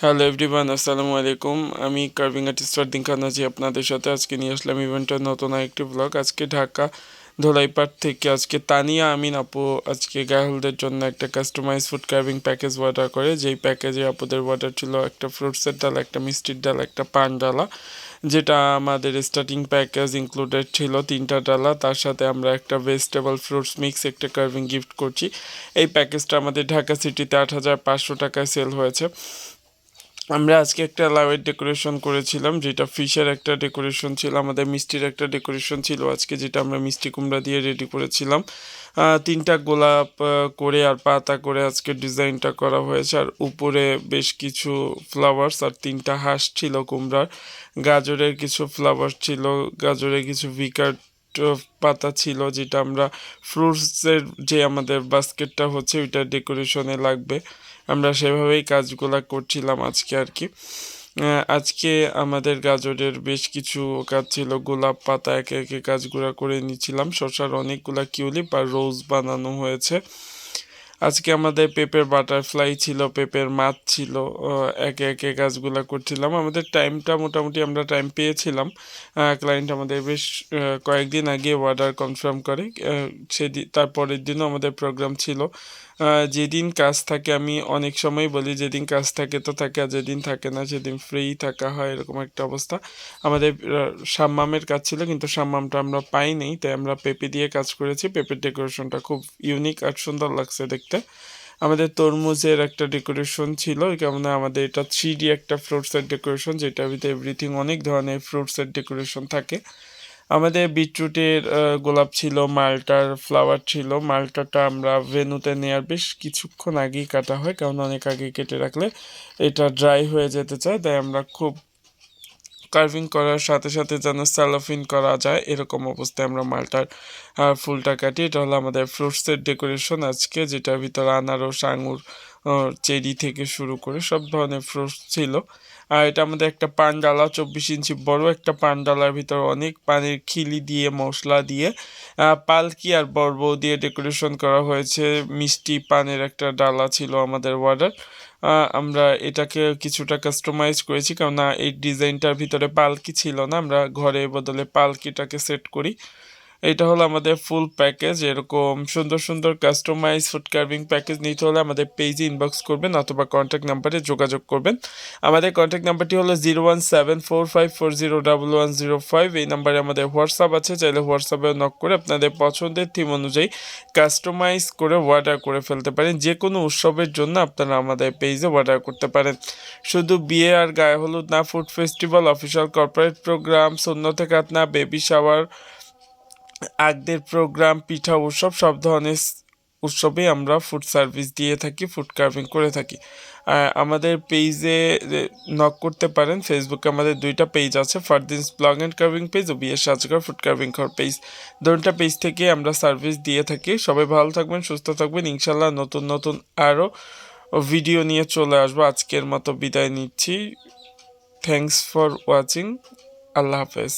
Hello everyone, আসসালামু আলাইকুম। আমি কার্ভিং আর্টিস্ট ফারদিন খান আছি আপনাদের সাথে। আজকে নিয়ে আসলাম ইভেন্টের নতুন আরেকটি ব্লগ। আজকে ঢাকা ধোলাইপাড় থেকে আজকে তানিয়া আমিন আপু আজকে গায়ে জন্য একটা customize food carving package order করে। যেই প্যাকেজে আপুদের অর্ডার ছিল একটা ফ্রুটসের ডালা, একটা মিষ্টির ডালা, একটা পান ডালা, যেটা আমাদের স্টার্টিং প্যাকেজ ইনক্লুডেড ছিল 3টা ডালা। তার সাথে আমরা একটা ভেজিটেবল ফ্রুটস মিক্স একটা কার্ভিং গিফট করছি। এই প্যাকেজটা আমাদের ঢাকা সিটিতে 8,500 টাকায় সেল হয়েছে। আমরা আজকে একটা লাউয়ের ডেকোরেশন করেছিলাম, যেটা ফিশের একটা ডেকোরেশন ছিল, আমাদের মিষ্টির একটা ডেকোরেশন ছিল আজকে, যেটা আমরা মিষ্টি কুমড়া দিয়ে রেডি করেছিলাম। 3টা গোলাপ করে আর পাতা করে আজকে ডিজাইনটা করা হয়েছে। আর উপরে বেশ কিছু ফ্লাওয়ার্স আর 3টা হাঁস ছিল কুমড়ার। গাজরের কিছু ফ্লাওয়ার ছিল, গাজরের কিছু ভিকার পাতা ছিল, যেটা আমরা ফ্রুটসের যে আমাদের বাস্কেটটা হচ্ছে ওইটা ডেকোরেশনে লাগবে। আমরা সেভাবেই কাজগুলা করছিলাম আজকে আর কি। আজকে আমাদের গাজরের বেশ কিছু কাজ ছিল, গোলাপ পাতা একে একে কাজগুলা করে নিচ্ছিলাম। শসার অনেকগুলা কিউলিপ আর রোজ বানানো হয়েছে। আজকে আমাদের পেঁপের বাটারফ্লাই ছিল, পেঁপের মাছ ছিল, একে একে কাজগুলা করছিলাম। আমাদের টাইমটা মোটামুটি আমরা টাইম পেয়েছিলাম। ক্লায়েন্ট আমাদের বেশ কয়েকদিন আগে অর্ডার কনফার্ম করে। সেদিন তারপরের দিনও আমাদের প্রোগ্রাম ছিল। যেদিন কাজ থাকে, আমি অনেক সময় বলি যেদিন কাজ থাকে তো থাকে, আর যেদিন থাকে না সেদিন ফ্রি থাকা হয়, এরকম একটা অবস্থা। আমাদের সাম্মামের কাজ ছিল, কিন্তু সাম্মামটা আমরা পাইনি, তাই আমরা পেঁপে দিয়ে কাজ করেছি। পেঁপের ডেকোরেশনটা খুব ইউনিক আর সুন্দর লাগছে দেখতে। আমাদের তরমুজের একটা ডেকোরেশন ছিল, কেমন আমাদের এটা 3D একটা ফ্রুটসের ডেকোরেশন, যেটার ভিতরে এভরিথিং অনেক ধরনের ফ্রুটসের ডেকোরেশন থাকে। আমাদের বিটরুটের গোলাপ ছিল, মালটার ফ্লাওয়ার ছিল। মালটাটা আমরা ভেন্যুতে নেওয়ার বেশ কিছুক্ষণ আগেই কাটা হয়, কারণ অনেক আগে কেটে রাখলে এটা ড্রাই হয়ে যেতে চায়, তাই আমরা খুব কার্ভিং করার সাথে সাথে যেন স্যালোফিন করা যায় এরকম অবস্থায় আমরা মালটার ফুলটা কাটি। এটা হলো আমাদের ফ্রুটসের ডেকোরেশন আজকে, যেটার ভিতরে আনারস, আঙুর, চেরি থেকে শুরু করে সব ধরনের ফ্রুটস ছিল। আর এটা আমাদের একটা পানডালা, 24 ইঞ্চি বড় একটা পানডালার ভিতরে অনেক পানির খিলি দিয়ে মশলা দিয়ে পালকি আর বড় দিয়ে ডেকোরেশন করা হয়েছে। মিষ্টি পানের একটা ডালা ছিল আমাদের অর্ডার। আমরা এটাকে কিছুটা কাস্টমাইজ করেছি, কারণ এই ডিজাইনটার ভিতরে পালকি ছিল না, আমরা ঘরে বদলে পালকিটাকে সেট করি। এটা হলো আমাদের ফুল প্যাকেজ। এরকম সুন্দর সুন্দর কাস্টমাইজ ফুড কার্ভিং প্যাকেজ নিতে হলে আমাদের পেজে ইনবক্স করবেন অথবা কন্ট্যাক্ট নাম্বারে যোগাযোগ করবেন। আমাদের কন্ট্যাক্ট নাম্বারটি হলো 01745401105। এই নাম্বারে আমাদের হোয়াটসঅ্যাপ আছে, চাইলে হোয়াটসঅ্যাপে নক করে আপনাদের পছন্দের থিম অনুযায়ী কাস্টমাইজ করে অর্ডার করে ফেলতে পারেন। যে কোনো উৎসবের জন্য আপনারা আমাদের পেজে অর্ডার করতে পারেন। শুধু বিয়ে আর গায়ে হলুদ না, food festival, official corporate program, সুন্নতে খাতনা, বেবি শাওয়ার, আগদের প্রোগ্রাম, পিঠা উৎসব, সব ধরনের উৎসবেই আমরা ফুড সার্ভিস দিয়ে থাকি, ফুড কার্ভিং করে থাকি। আমাদের পেজে নক করতে পারেন। ফেসবুকে আমাদের 2টা পেজ আছে, Fardins blog and carving page ও বিয়ের সাজঘর ফুড কার্ভিং ঘর পেজ। 2টা পেজ থেকে আমরা সার্ভিস দিয়ে থাকি। সবাই ভালো থাকবেন, সুস্থ থাকবেন। ইনশাল্লাহ নতুন নতুন আরও ভিডিও নিয়ে চলে আসবো। আজকের মতো বিদায় নিচ্ছি। Thanks for watching. আল্লাহ হাফেজ।